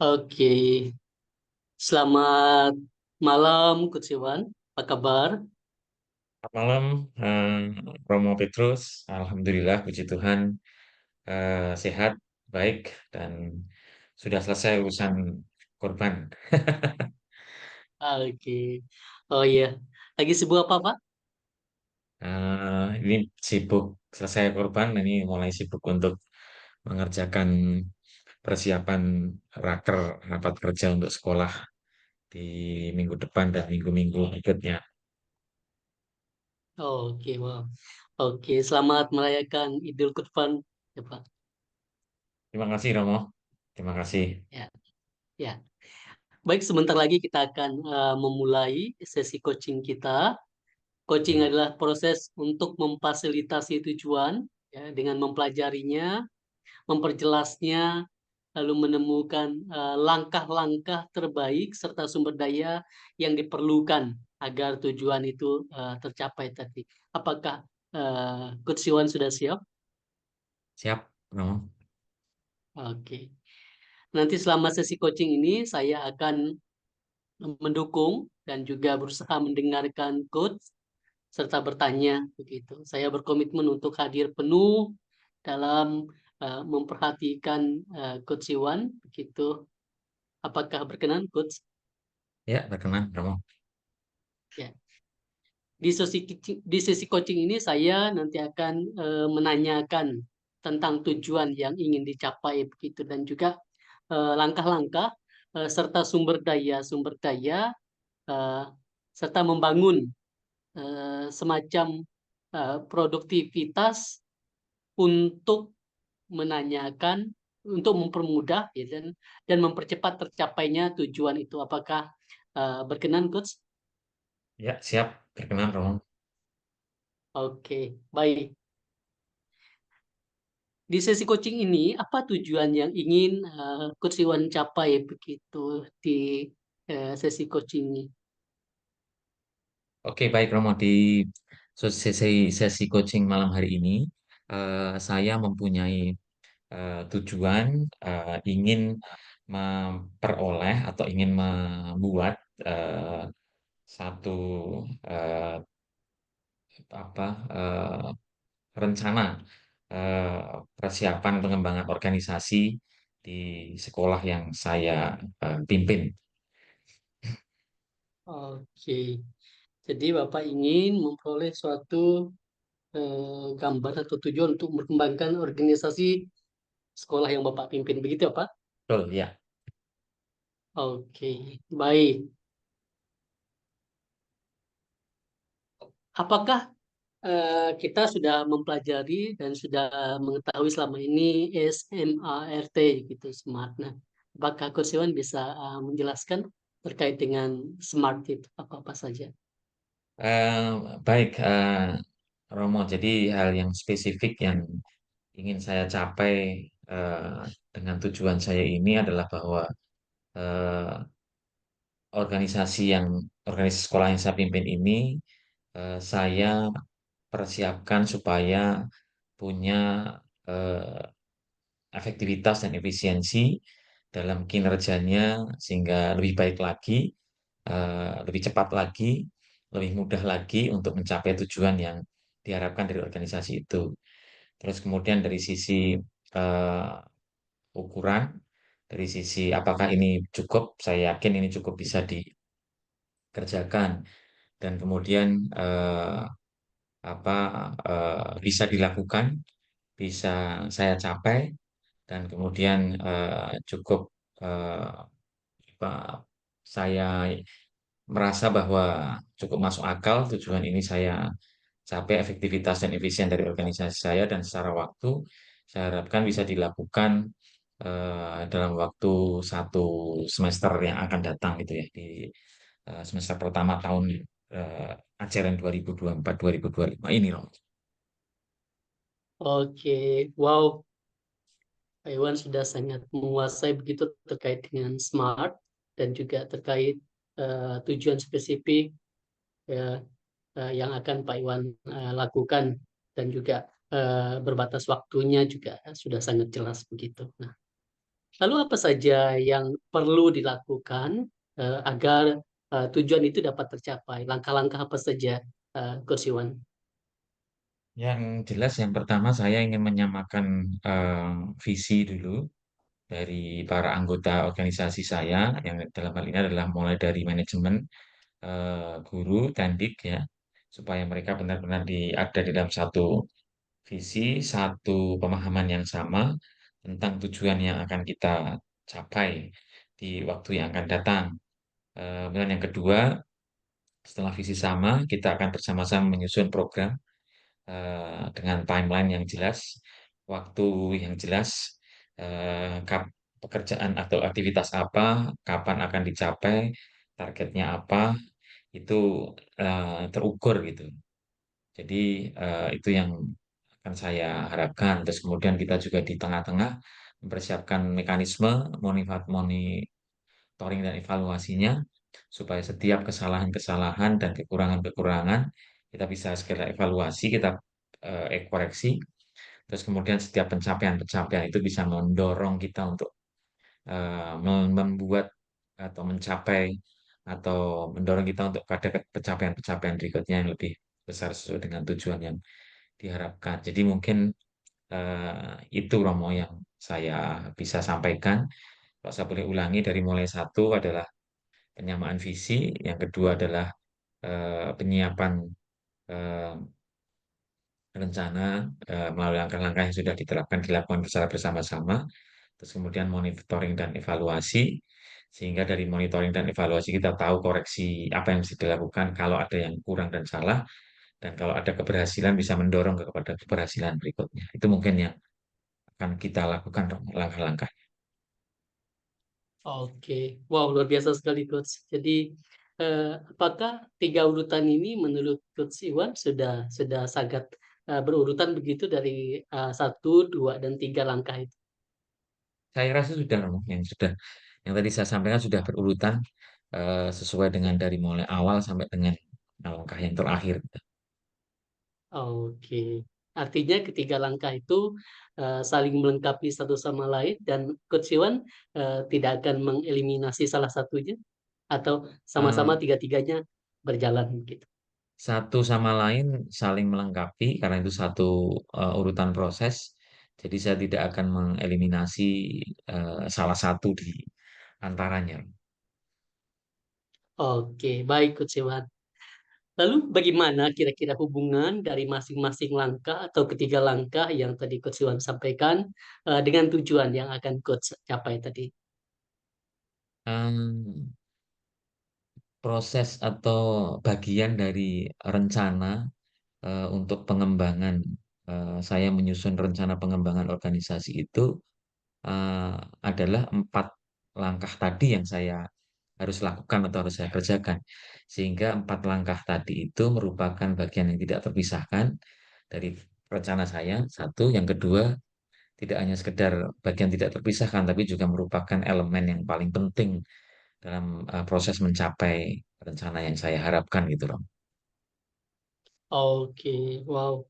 Oke, selamat malam Coach Iwan. Apa kabar? Selamat malam, Romo Petrus. Alhamdulillah, puji Tuhan, sehat, baik, dan sudah selesai urusan korban. Oke. Oh iya, lagi sibuk apa Pak? Ini sibuk selesai korban, ini mulai sibuk untuk mengerjakan persiapan raker rapat kerja untuk sekolah di minggu depan dan minggu-minggu berikutnya. Oke, wow. Oke, selamat merayakan Idul Kurban ya Pak. Terima kasih, Romo. Terima kasih. Ya, ya. Baik, sebentar lagi kita akan memulai sesi coaching kita. Coaching Ya, adalah proses untuk memfasilitasi tujuan ya, dengan mempelajarinya, memperjelasnya, lalu menemukan langkah-langkah terbaik serta sumber daya yang diperlukan agar tujuan itu tercapai tadi. Apakah Coach Siwan sudah siap? siap, Romo. Oke. Nanti selama sesi coaching ini saya akan mendukung dan juga berusaha mendengarkan coach serta bertanya begitu. Saya berkomitmen untuk hadir penuh dalam memperhatikan Coach Siwan begitu. Apakah berkenan, Coach? Ya, berkenan, Romo. Ya. Di sesi coaching ini saya nanti akan menanyakan tentang tujuan yang ingin dicapai begitu dan juga langkah-langkah serta sumber daya eh, serta membangun semacam produktivitas untuk menanyakan untuk mempermudah ya, dan mempercepat tercapainya tujuan itu. Apakah berkenan, Coach? Ya, siap, berkenan, Romo. Oke, baik. Di sesi coaching ini, apa tujuan yang ingin Coach Iwan capai begitu di sesi coaching ini? Oke, baik Romo. Di sesi coaching malam hari ini, saya mempunyai tujuan ingin memperoleh atau ingin membuat satu eh, apa rencana eh, persiapan pengembangan organisasi di sekolah yang saya pimpin. Oke, jadi Bapak ingin memperoleh suatu gambar atau tujuan untuk mengembangkan organisasi sekolah yang Bapak pimpin, begitu ya Pak? Betul, ya. Oke, baik. Apakah kita sudah mempelajari dan sudah mengetahui selama ini SMART gitu, SMART. Nah, apakah Coach Iwan bisa menjelaskan terkait dengan SMART itu apa-apa saja? Eh, Baik, Romo. Jadi hal yang spesifik yang ingin saya capai eh, dengan tujuan saya ini adalah bahwa eh, organisasi sekolah yang saya pimpin ini saya persiapkan supaya punya eh, efektivitas dan efisiensi dalam kinerjanya sehingga lebih baik lagi, lebih cepat lagi, lebih mudah lagi untuk mencapai tujuan yang diharapkan dari organisasi itu. Terus kemudian dari sisi eh, ukuran, dari sisi apakah ini cukup, saya yakin ini cukup bisa dikerjakan dan kemudian apa bisa dilakukan, bisa saya capai dan kemudian cukup eh, apa, saya merasa bahwa cukup masuk akal tujuan ini saya capai efektivitas dan efisien dari organisasi saya dan secara waktu saya harapkan bisa dilakukan dalam waktu satu semester yang akan datang gitu ya di semester pertama tahun ajaran 2024-2025 ini loh. Oke, wow, Pak Iwan sudah sangat menguasai begitu terkait dengan SMART dan juga terkait tujuan spesifik ya, yang akan Pak Iwan lakukan dan juga berbatas waktunya juga sudah sangat jelas begitu. Nah, Lalu apa saja yang perlu dilakukan agar tujuan itu dapat tercapai? Langkah-langkah apa saja, Coach Iwan? Yang jelas yang pertama saya ingin menyamakan eh, visi dulu dari para anggota organisasi saya yang dalam hal ini adalah mulai dari manajemen, guru, tendik ya, supaya mereka benar-benar ada di dalam satu visi, satu pemahaman yang sama tentang tujuan yang akan kita capai di waktu yang akan datang. Kemudian yang kedua, setelah visi sama, kita akan bersama-sama menyusun program dengan timeline yang jelas, waktu yang jelas, pekerjaan atau aktivitas apa, kapan akan dicapai, targetnya apa, itu terukur gitu. Jadi itu yang akan saya harapkan. Terus kemudian kita juga di tengah-tengah mempersiapkan mekanisme monitoring dan evaluasinya supaya setiap kesalahan-kesalahan dan kekurangan-kekurangan kita bisa segera evaluasi, kita koreksi. Terus kemudian setiap pencapaian-pencapaian itu bisa mendorong kita untuk membuat atau mencapai atau mendorong kita untuk pada pencapaian-pencapaian berikutnya yang lebih besar sesuai dengan tujuan yang diharapkan. Jadi mungkin itu Romo yang saya bisa sampaikan. Kalau saya boleh ulangi dari mulai satu adalah penyamaan visi, yang kedua adalah penyiapan eh, rencana melalui langkah-langkah yang sudah diterapkan dilakukan secara bersama-sama, terus kemudian monitoring dan evaluasi, sehingga dari monitoring dan evaluasi kita tahu koreksi apa yang bisa dilakukan kalau ada yang kurang dan salah, dan kalau ada keberhasilan bisa mendorong kepada keberhasilan berikutnya. Itu mungkin yang akan kita lakukan langkah-langkah. Oke, wow, luar biasa sekali, Coach. Jadi, apakah tiga urutan ini menurut Coach Iwan sudah sangat berurutan begitu dari satu, dua, dan tiga langkah itu? Saya rasa sudah Romo, yang tadi saya sampaikan sudah berurutan sesuai dengan dari mulai awal sampai dengan langkah yang terakhir. Oke, artinya ketiga langkah itu saling melengkapi satu sama lain dan Coach Iwan tidak akan mengeliminasi salah satunya atau sama-sama Eh, tiga-tiganya berjalan gitu. Satu sama lain saling melengkapi karena itu satu urutan proses. Jadi saya tidak akan mengeliminasi salah satu di antaranya. Oke, baik Coach Iwan. Lalu bagaimana kira-kira hubungan dari masing-masing langkah atau ketiga langkah yang tadi Coach Iwan sampaikan dengan tujuan yang akan Coach capai tadi? Em, Proses atau bagian dari rencana untuk pengembangan, saya menyusun rencana pengembangan organisasi itu eh, adalah 4 langkah tadi yang saya harus lakukan atau harus saya kerjakan. Sehingga 4 langkah tadi itu merupakan bagian yang tidak terpisahkan dari rencana saya. Satu, yang kedua, tidak hanya sekedar bagian tidak terpisahkan, tapi juga merupakan elemen yang paling penting dalam proses mencapai rencana yang saya harapkan gitu loh. Oke, wow.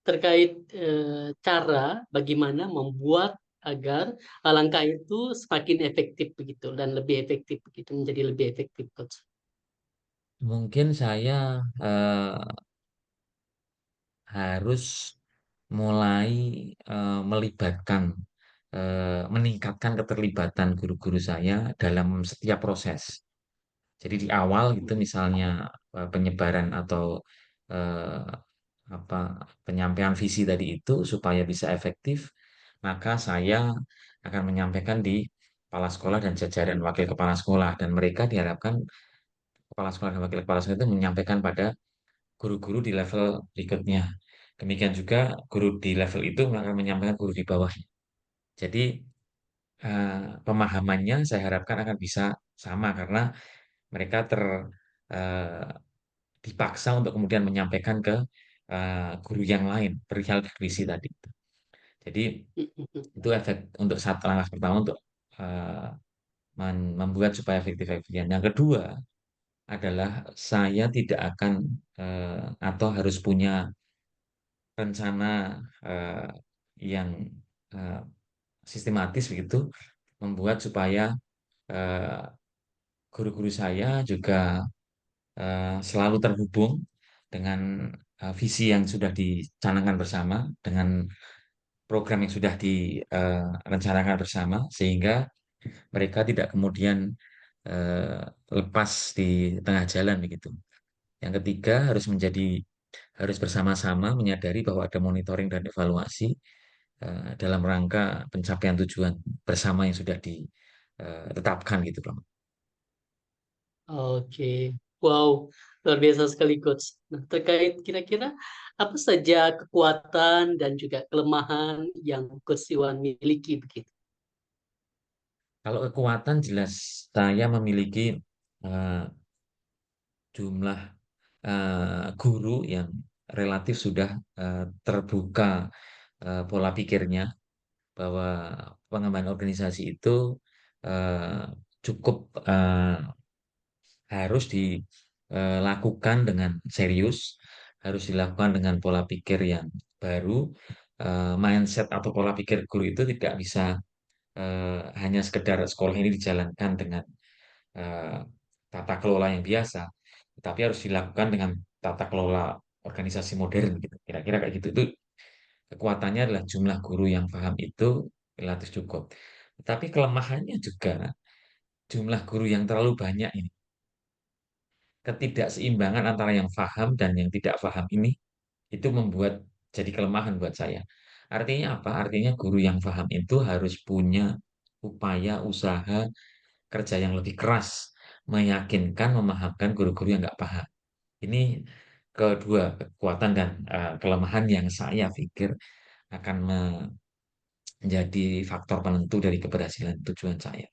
Terkait cara bagaimana membuat agar langkah itu semakin efektif begitu dan lebih efektif begitu menjadi lebih efektif, Coach. Mungkin saya harus mulai melibatkan, meningkatkan keterlibatan guru-guru saya dalam setiap proses. Jadi di awal gitu misalnya penyebaran atau eh, apa penyampaian visi tadi itu supaya bisa efektif, maka saya akan menyampaikan di kepala sekolah dan jajaran wakil kepala sekolah dan mereka diharapkan kepala sekolah dan wakil kepala sekolah itu menyampaikan pada guru-guru di level berikutnya. Demikian juga guru di level itu akan menyampaikan guru di bawah. Jadi eh, pemahamannya saya harapkan akan bisa sama karena mereka eh, dipaksa untuk kemudian menyampaikan ke guru yang lain perihal visi tadi. Jadi itu efek untuk satu langkah pertama untuk eh, membuat supaya efektif-efektif. Yang kedua adalah saya tidak akan atau harus punya rencana yang eh, sistematis begitu membuat supaya eh, guru-guru saya juga selalu terhubung dengan visi yang sudah dicanangkan bersama, dengan program yang sudah direncanakan bersama, sehingga mereka tidak kemudian eh, lepas di tengah jalan begitu. Yang ketiga harus bersama-sama menyadari bahwa ada monitoring dan evaluasi dalam rangka pencapaian tujuan bersama yang sudah ditetapkan gitu, Bang. Oke, wow, luar biasa sekali Coach. Nah, terkait kira-kira apa saja kekuatan dan juga kelemahan yang Coach Iwan miliki begitu? Kalau kekuatan jelas saya memiliki eh, jumlah guru yang relatif sudah terbuka pola pikirnya bahwa pengembangan organisasi itu eh, cukup harus dilakukan dengan serius, harus dilakukan dengan pola pikir yang baru. Mindset atau pola pikir guru itu tidak bisa hanya sekedar sekolah ini dijalankan dengan eh, tata kelola yang biasa, tetapi harus dilakukan dengan tata kelola organisasi modern gitu. Kira-kira kayak gitu. Itu kekuatannya adalah jumlah guru yang paham itu relatif cukup. Tetapi kelemahannya juga jumlah guru yang terlalu banyak ini. Ketidakseimbangan antara yang paham dan yang tidak paham ini itu membuat jadi kelemahan buat saya. Artinya apa? Artinya guru yang paham itu harus punya upaya usaha kerja yang lebih keras, meyakinkan, memahamkan guru-guru yang nggak paham. Ini kedua kekuatan dan kelemahan yang saya pikir akan menjadi faktor penentu dari keberhasilan tujuan saya.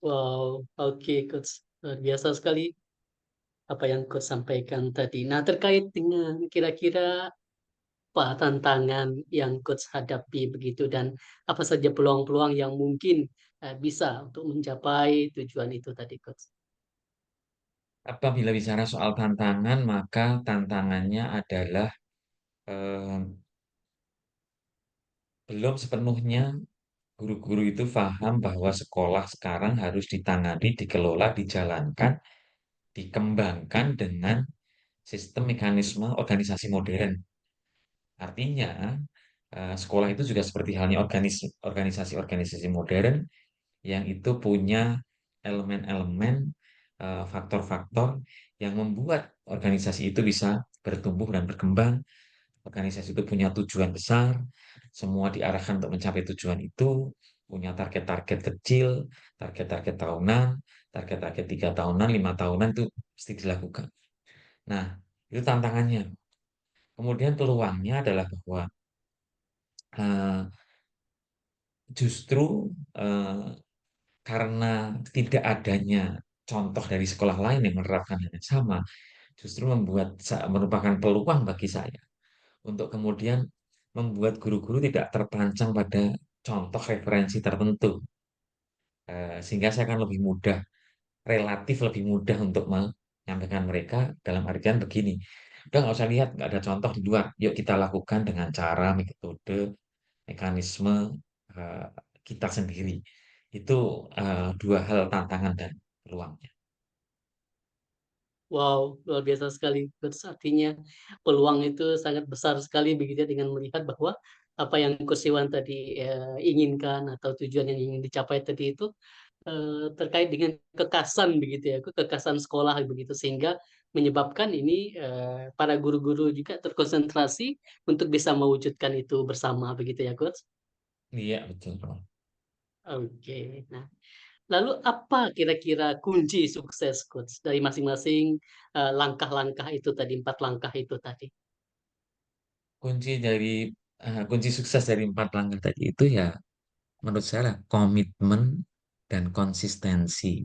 Wow, oke Coach. Luar biasa sekali apa yang Coach sampaikan tadi. Nah, terkait dengan kira-kira apa tantangan yang Coach hadapi begitu dan apa saja peluang-peluang yang mungkin bisa untuk mencapai tujuan itu tadi Coach. Apabila bicara soal tantangan, maka tantangannya adalah eh, belum sepenuhnya guru-guru itu paham bahwa sekolah sekarang harus ditangani, dikelola, dijalankan, dikembangkan dengan sistem mekanisme organisasi modern. Artinya, sekolah itu juga seperti halnya organisasi-organisasi modern yang itu punya elemen-elemen, faktor-faktor yang membuat organisasi itu bisa bertumbuh dan berkembang. Organisasi itu punya tujuan besar, semua diarahkan untuk mencapai tujuan itu, punya target-target kecil, target-target tahunan, target-target 3 tahunan, 5 tahunan itu pasti dilakukan. Nah, itu tantangannya. Kemudian peluangnya adalah bahwa eh, justru eh, karena tidak adanya contoh dari sekolah lain yang menerapkan hal yang sama, justru merupakan peluang bagi saya untuk kemudian membuat guru-guru tidak terpancang pada contoh referensi tertentu. Sehingga saya akan lebih mudah, relatif lebih mudah untuk menyampaikan mereka dalam artian begini. Udah nggak usah lihat, nggak ada contoh di luar. Yuk kita lakukan dengan cara, metode, mekanisme eh, kita sendiri. Itu dua hal tantangan dan peluangnya. Wow, luar biasa sekali. Coach. Artinya peluang itu sangat besar sekali begitu ya, dengan melihat bahwa apa yang Coach Iwan tadi inginkan atau tujuan yang ingin dicapai tadi itu terkait dengan kekasan begitu ya, kekasan sekolah begitu sehingga menyebabkan ini para guru-guru juga terkonsentrasi untuk bisa mewujudkan itu bersama begitu ya, Coach. Iya, betul. Oke. Nah, lalu apa kira-kira kunci sukses, Coach, dari masing-masing langkah-langkah itu tadi, 4 langkah itu tadi? Kunci sukses dari 4 langkah tadi itu ya menurut saya lah, komitmen dan konsistensi.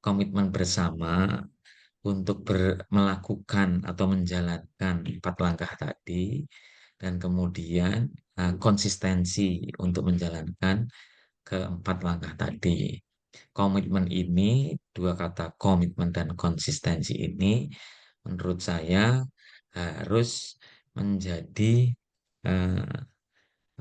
Komitmen bersama untuk melakukan atau menjalankan 4 langkah tadi, dan kemudian konsistensi untuk menjalankan ke 4 langkah tadi. Komitmen ini, dua kata komitmen dan konsistensi ini, menurut saya harus menjadi eh,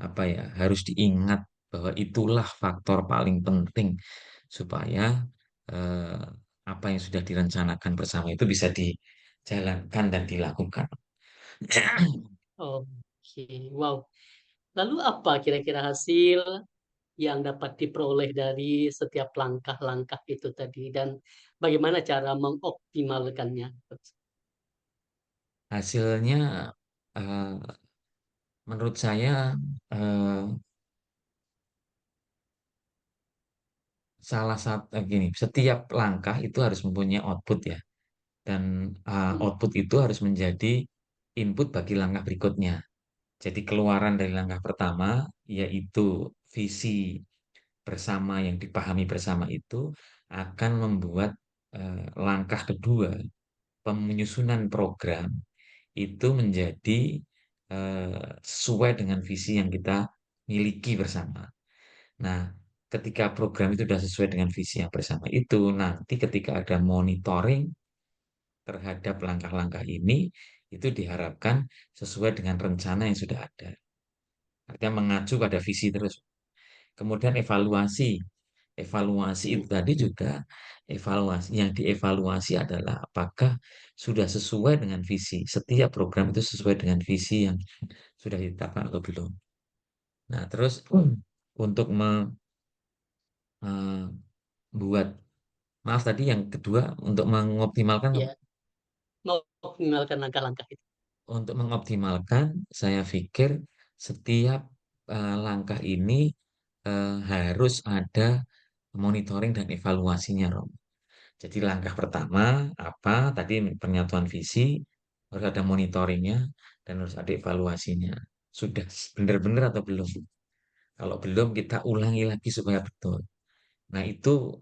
apa ya, harus diingat bahwa itulah faktor paling penting supaya eh, apa yang sudah direncanakan bersama itu bisa dijalankan dan dilakukan. Oke, wow. Lalu apa kira-kira hasil yang dapat diperoleh dari setiap langkah-langkah itu tadi dan bagaimana cara mengoptimalkannya? Hasilnya, eh, menurut saya, eh, salah satu gini, setiap langkah itu harus mempunyai output ya, dan Hmm. output itu harus menjadi input bagi langkah berikutnya. Jadi keluaran dari langkah pertama yaitu visi bersama yang dipahami bersama itu akan membuat langkah kedua, penyusunan program itu menjadi sesuai dengan visi yang kita miliki bersama. Nah, ketika program itu sudah sesuai dengan visi yang bersama itu, nanti ketika ada monitoring terhadap langkah-langkah ini, itu diharapkan sesuai dengan rencana yang sudah ada. Artinya mengacu pada visi terus. Kemudian evaluasi. Evaluasi itu tadi juga, evaluasi yang dievaluasi adalah apakah sudah sesuai dengan visi. Setiap program itu sesuai dengan visi yang sudah ditetapkan atau belum. Nah, terus untuk membuat, maaf tadi yang kedua, untuk mengoptimalkan, Ya, mengoptimalkan langkah-langkah itu. saya pikir setiap langkah ini harus ada monitoring dan evaluasinya, Rom. Jadi langkah pertama apa? Tadi pernyataan visi, harus ada monitoringnya dan harus ada evaluasinya. Sudah benar-benar atau belum? Kalau belum, kita ulangi lagi supaya betul. Nah, itu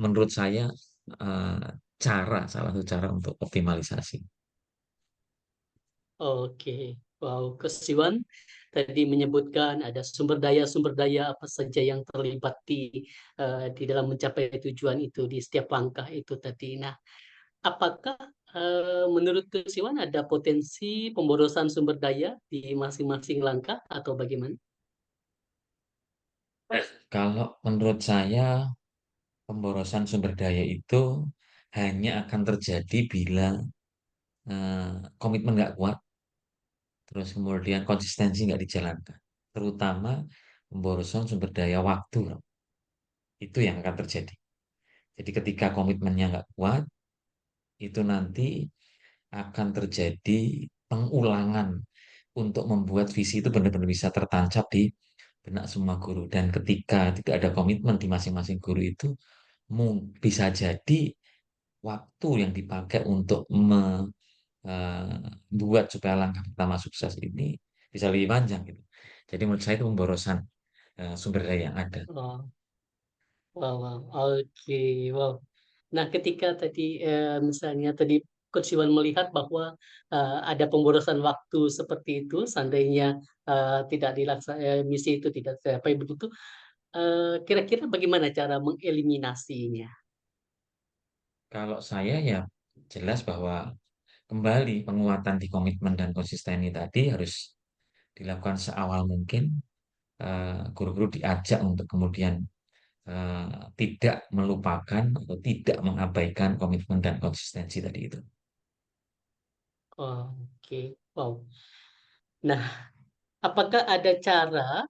menurut saya eh, salah satu cara untuk optimalisasi. Oke, wow, Coach Siwan tadi menyebutkan ada sumber daya apa saja yang terlibat di dalam mencapai tujuan itu di setiap langkah itu tadi. Nah, apakah menurut Coach Siwan ada potensi pemborosan sumber daya di masing-masing langkah atau bagaimana? Kalau menurut saya, pemborosan sumber daya itu hanya akan terjadi bila komitmen nggak kuat, terus kemudian konsistensi nggak dijalankan. Terutama pemborosan sumber daya waktu, Bro. Itu yang akan terjadi. Jadi ketika komitmennya nggak kuat, itu nanti akan terjadi pengulangan untuk membuat visi itu benar-benar bisa tertancap di benak semua guru. Dan ketika tidak ada komitmen di masing-masing guru itu, bisa jadi waktu yang dipakai untuk membuat supaya langkah pertama sukses ini bisa lebih panjang gitu. Jadi menurut saya itu pemborosan sumber daya yang ada. Oh, wow, wow, oke, wow. Nah, ketika tadi misalnya tadi Coach Iwan melihat bahwa ada pemborosan waktu seperti itu, seandainya tidak dilaksanakan misi itu tidak tercapai begitu, kira-kira bagaimana cara mengeliminasinya? Kalau saya ya jelas bahwa kembali penguatan di komitmen dan konsistensi tadi harus dilakukan seawal mungkin. Guru-guru diajak untuk kemudian tidak melupakan atau tidak mengabaikan komitmen dan konsistensi tadi itu. Oke, wow. Nah, apakah ada cara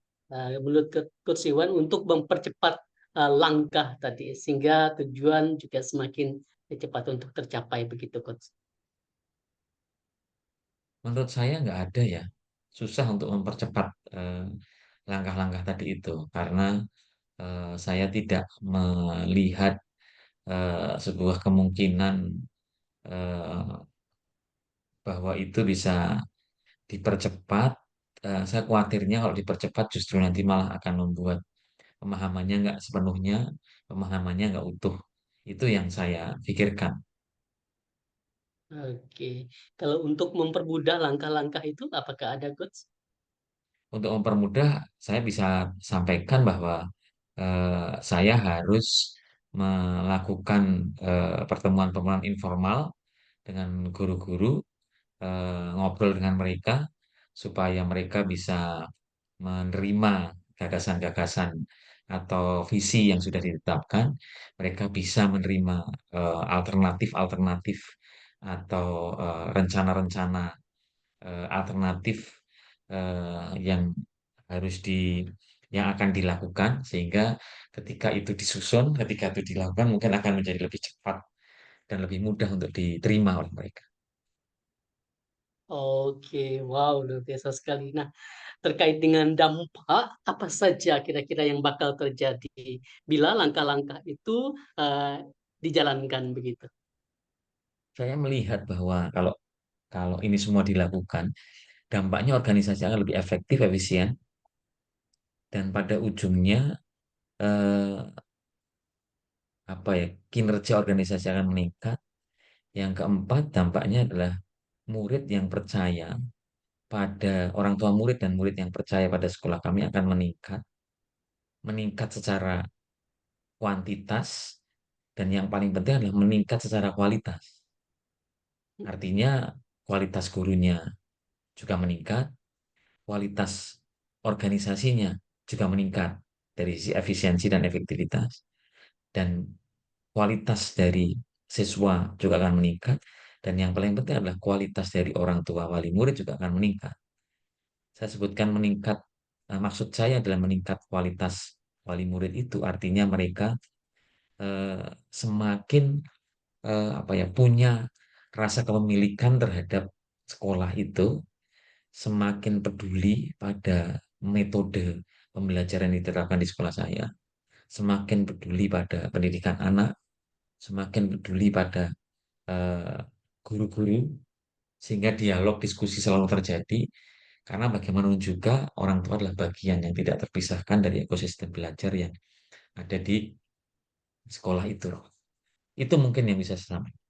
menurut Coach Iwan untuk mempercepat langkah tadi sehingga tujuan juga semakin cepat untuk tercapai begitu, Coach? Menurut saya nggak ada ya, susah untuk mempercepat eh, langkah-langkah tadi itu karena saya tidak melihat sebuah kemungkinan eh, bahwa itu bisa dipercepat. Saya khawatirnya kalau dipercepat justru nanti malah akan membuat pemahamannya nggak sepenuhnya, pemahamannya nggak utuh. Itu yang saya pikirkan. Oke, kalau untuk mempermudah langkah-langkah itu, apakah ada Coach? Untuk mempermudah, saya bisa sampaikan bahwa saya harus melakukan pertemuan-pertemuan informal dengan guru-guru, ngobrol dengan mereka supaya mereka bisa menerima gagasan-gagasan atau visi yang sudah ditetapkan, mereka bisa menerima alternatif-alternatif atau rencana-rencana alternatif yang harus yang akan dilakukan, sehingga ketika itu disusun, ketika itu dilakukan mungkin akan menjadi lebih cepat dan lebih mudah untuk diterima oleh mereka. Oke, wow, luar biasa sekali. Nah, terkait dengan dampak, apa saja kira-kira yang bakal terjadi bila langkah-langkah itu dijalankan begitu? Saya melihat bahwa kalau kalau ini semua dilakukan, dampaknya organisasi akan lebih efektif, efisien, dan pada ujungnya eh, apa ya, kinerja organisasi akan meningkat. Yang keempat, dampaknya adalah murid yang percaya pada orang tua murid dan murid yang percaya pada sekolah kami akan meningkat, meningkat secara kuantitas, dan yang paling penting adalah meningkat secara kualitas. Artinya kualitas gurunya juga meningkat, kualitas organisasinya juga meningkat dari sisi efisiensi dan efektivitas, dan kualitas dari siswa juga akan meningkat, dan yang paling penting adalah kualitas dari orang tua wali murid juga akan meningkat. Saya sebutkan meningkat, maksud saya adalah meningkat kualitas wali murid itu artinya mereka eh, semakin apa ya, punya rasa kepemilikan terhadap sekolah itu, semakin peduli pada metode pembelajaran yang diterapkan di sekolah saya, semakin peduli pada pendidikan anak, semakin peduli pada eh, guru-guru, sehingga dialog diskusi selalu terjadi, karena bagaimanapun juga orang tua adalah bagian yang tidak terpisahkan dari ekosistem belajar yang ada di sekolah itu. Itu mungkin yang bisa saya sampaikan.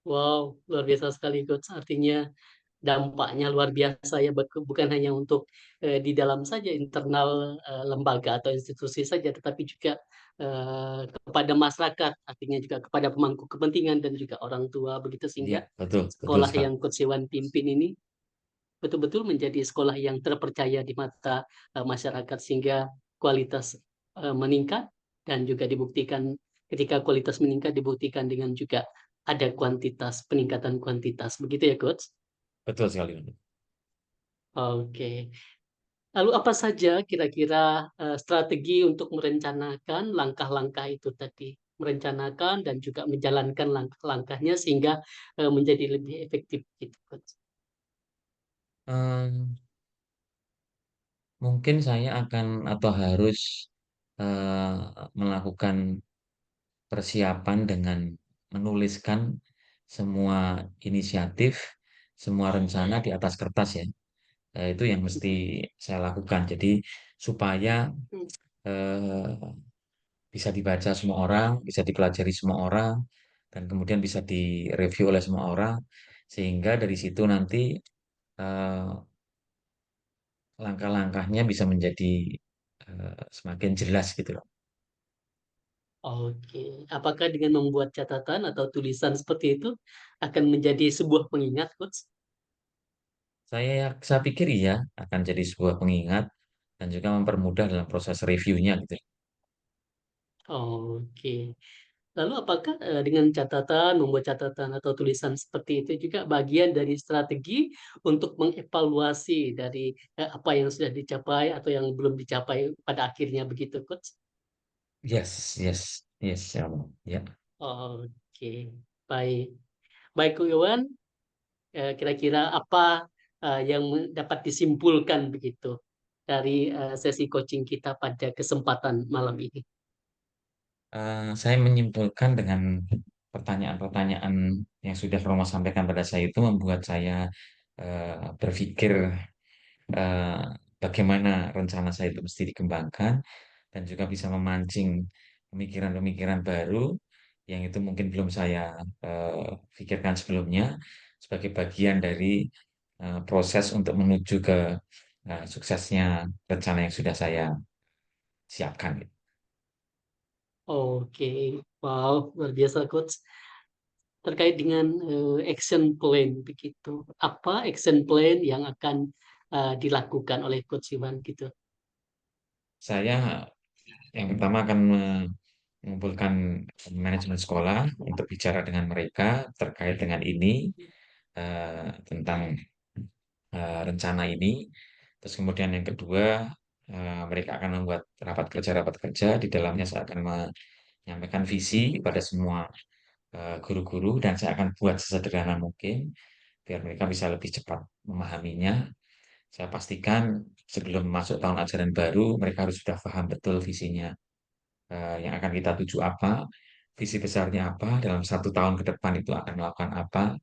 Wow, luar biasa sekali, Coach. Artinya dampaknya luar biasa ya, bukan hanya untuk di dalam saja internal lembaga atau institusi saja, tetapi juga kepada masyarakat, artinya juga kepada pemangku kepentingan dan juga orang tua begitu, Iya, sehingga betul, betul sekolah sekali. yang Coach Iwan pimpin ini betul-betul menjadi sekolah yang terpercaya di mata masyarakat, sehingga kualitas meningkat, dan juga dibuktikan ketika kualitas meningkat dibuktikan dengan juga ada kuantitas, peningkatan kuantitas begitu ya, Coach. Betul sekali. Oke. Lalu apa saja kira-kira strategi untuk merencanakan langkah-langkah itu tadi? Merencanakan dan juga menjalankan langkah-langkahnya sehingga menjadi lebih efektif gitu, Coach. Ehm, Mungkin saya akan atau harus melakukan persiapan dengan menuliskan semua inisiatif, semua rencana di atas kertas ya. Itu yang mesti saya lakukan. Jadi supaya eh, bisa dibaca semua orang, bisa dipelajari semua orang, dan kemudian bisa direview oleh semua orang, sehingga dari situ nanti eh, langkah-langkahnya bisa menjadi semakin jelas gitu loh. Oke, apakah dengan membuat catatan atau tulisan seperti itu akan menjadi sebuah pengingat, Coach? Saya pikir iya akan jadi sebuah pengingat dan juga mempermudah dalam proses reviewnya gitu. Oke. Lalu apakah dengan catatan, membuat catatan atau tulisan seperti itu juga bagian dari strategi untuk mengevaluasi dari apa yang sudah dicapai atau yang belum dicapai pada akhirnya begitu, Coach? Yes, yes, yes, ya, ya. Oke, baik. Baik, Ko Iwan, kira-kira apa yang dapat disimpulkan begitu dari sesi coaching kita pada kesempatan malam ini? Saya menyimpulkan dengan pertanyaan-pertanyaan yang sudah Romo sampaikan pada saya itu membuat saya berpikir eh, bagaimana rencana saya itu mesti dikembangkan, dan juga bisa memancing pemikiran-pemikiran baru yang itu mungkin belum saya eh, pikirkan sebelumnya, sebagai bagian dari proses untuk menuju ke suksesnya rencana yang sudah saya siapkan. Oke, wow, luar biasa, Coach. Terkait dengan action plan begitu. Apa action plan yang akan dilakukan oleh Coach Iwan gitu? saya yang pertama akan mengumpulkan manajemen sekolah untuk bicara dengan mereka terkait dengan ini, tentang rencana ini. Terus kemudian yang kedua, mereka akan membuat rapat kerja. Di dalamnya saya akan menyampaikan visi pada semua guru-guru dan saya akan buat sesederhana mungkin biar mereka bisa lebih cepat memahaminya. Saya pastikan sebelum masuk tahun ajaran baru, mereka harus sudah paham betul visinya, yang akan kita tuju apa, visi besarnya apa, dalam 1 tahun ke depan itu akan melakukan apa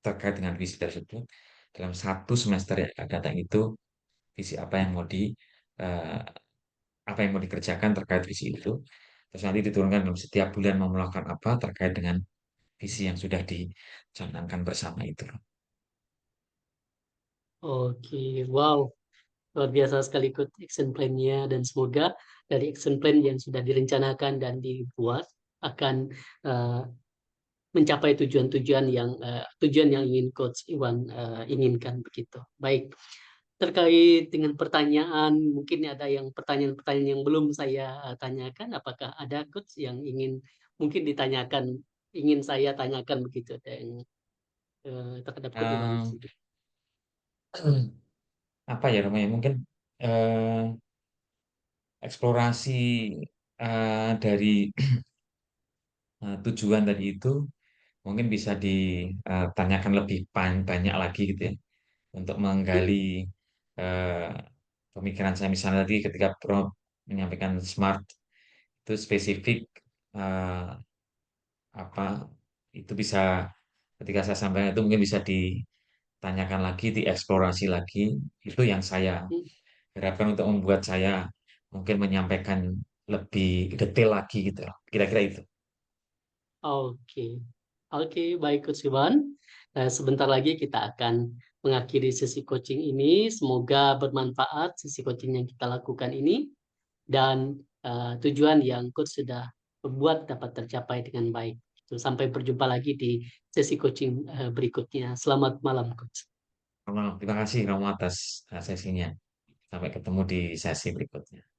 terkait dengan visi tersebut. Dalam 1 semester yang akan datang itu, visi apa yang mau eh, apa yang mau dikerjakan terkait visi itu. Terus nanti diturunkan dalam setiap bulan mau melakukan apa terkait dengan visi yang sudah dicanangkan bersama itu. Oke, wow, luar biasa sekali ikut action plan-nya dan semoga dari action plan yang sudah direncanakan dan dibuat akan eh, mencapai tujuan yang ingin Coach Iwan inginkan begitu. Baik, terkait dengan pertanyaan, mungkin ada yang pertanyaan-pertanyaan yang belum saya tanyakan. Apakah ada Coach yang ingin mungkin ditanyakan, ingin saya tanyakan begitu dan terhadap Coach Iwan Eh, sendiri. apa ya namanya? Mungkin eh, eksplorasi dari tujuan tadi itu mungkin bisa ditanyakan lebih banyak lagi gitu ya untuk menggali eh, pemikiran saya misalnya tadi ketika Bro menyampaikan smart itu spesifik, eh, apa itu bisa ketika saya sampaikan itu mungkin bisa ditanyakan lagi, dieksplorasi lagi. Itu yang saya harapkan untuk membuat saya mungkin menyampaikan lebih detail lagi gitu loh. Kira-kira itu. Oke, oke, baik Coach Iwan. Sebentar lagi kita akan mengakhiri sesi coaching ini. Semoga bermanfaat sesi coaching yang kita lakukan ini dan tujuan yang Coach sudah buat dapat tercapai dengan baik. Sampai berjumpa lagi di sesi coaching berikutnya. Selamat malam, Coach. Terima kasih Romo atas sesinya. Sampai ketemu di sesi berikutnya.